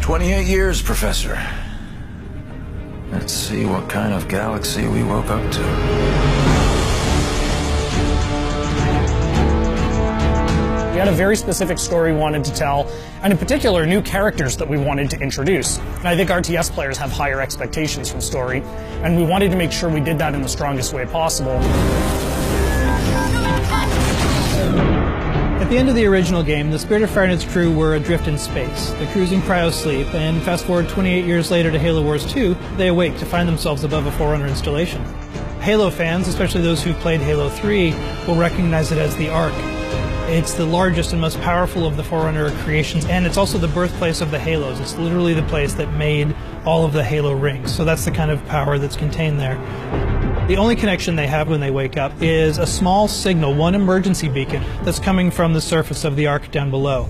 28 years, Professor. Let's see what kind of galaxy we woke up to. We had a very specific story we wanted to tell, and in particular, new characters that we wanted to introduce. And I think RTS players have higher expectations from story, and we wanted to make sure we did that in the strongest way possible. At the end of the original game, the Spirit of Fire and its crew were adrift in space. The crew's in cryo-sleep, and fast forward 28 years later to Halo Wars 2, they awake to find themselves above a Forerunner installation. Halo fans, especially those who played Halo 3, will recognize it as the Ark. It's the largest and most powerful of the Forerunner creations, and it's also the birthplace of the Halos. It's literally the place that made all of the Halo rings, so that's the kind of power that's contained there. The only connection they have when they wake up is a small signal, one emergency beacon, that's coming from the surface of the Ark down below.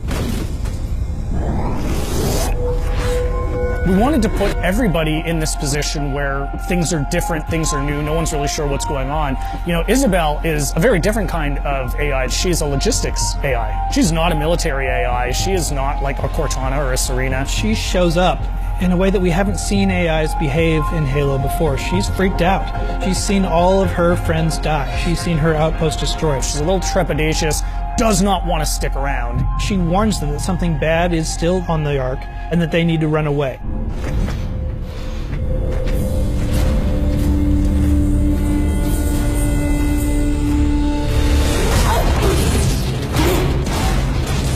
We wanted to put everybody in this position where things are different, things are new, no one's really sure what's going on. You know, Isabel is a very different kind of AI. She's a logistics AI. She's not a military AI. She is not like a Cortana or a Serena. She shows up in a way that we haven't seen AIs behave in Halo before. She's freaked out. She's seen all of her friends die. She's seen her outpost destroyed. She's a little trepidatious, does not want to stick around. She warns them that something bad is still on the Ark and that they need to run away.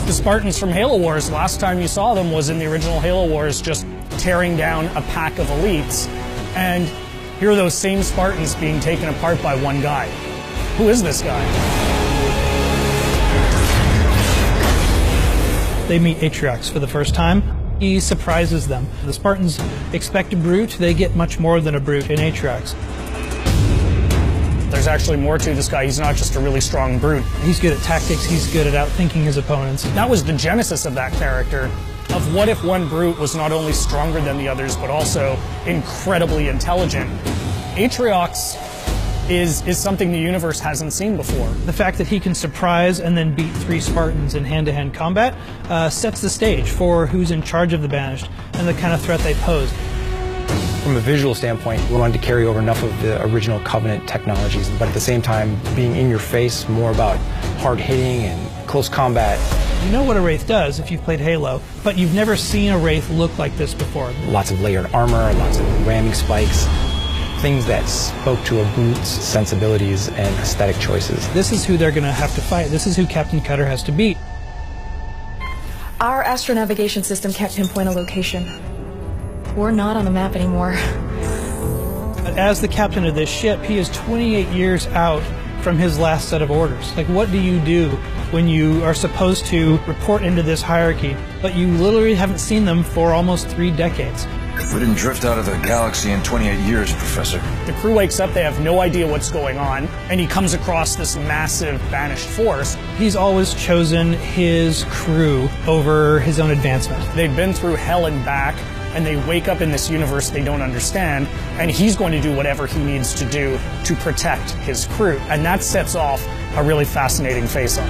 The Spartans from Halo Wars, last time you saw them was in the original Halo Wars, just tearing down a pack of elites. And here are those same Spartans being taken apart by one guy. Who is this guy? They meet Atriox for the first time. He surprises them. The Spartans expect a brute, they get much more than a brute in Atriox. There's actually more to this guy. He's not just a really strong brute. He's good at tactics, he's good at outthinking his opponents. That was the genesis of that character, of what if one brute was not only stronger than the others, but also incredibly intelligent. Atriox is something the universe hasn't seen before. The fact that he can surprise and then beat 3 Spartans in hand-to-hand combat sets the stage for who's in charge of the Banished and the kind of threat they pose. From a visual standpoint, we wanted to carry over enough of the original Covenant technologies, but at the same time being in your face, more about hard hitting and close combat. You know what a Wraith does if you've played Halo, but you've never seen a Wraith look like this before. Lots of layered armor, lots of ramming spikes, things that spoke to a brute's sensibilities and aesthetic choices. This is who they're going to have to fight. This is who Captain Cutter has to beat. Our astronavigation system can't pinpoint a location. We're not on the map anymore. As the captain of this ship, he is 28 years out from his last set of orders. Like, what do you do when you are supposed to report into this hierarchy, but you literally haven't seen them for almost 3 decades? We didn't drift out of the galaxy in 28 years, Professor. The crew wakes up, they have no idea what's going on, and he comes across this massive banished force. He's always chosen his crew over his own advancement. They've been through hell and back, and they wake up in this universe they don't understand, and he's going to do whatever he needs to do to protect his crew. And that sets off a really fascinating face-off.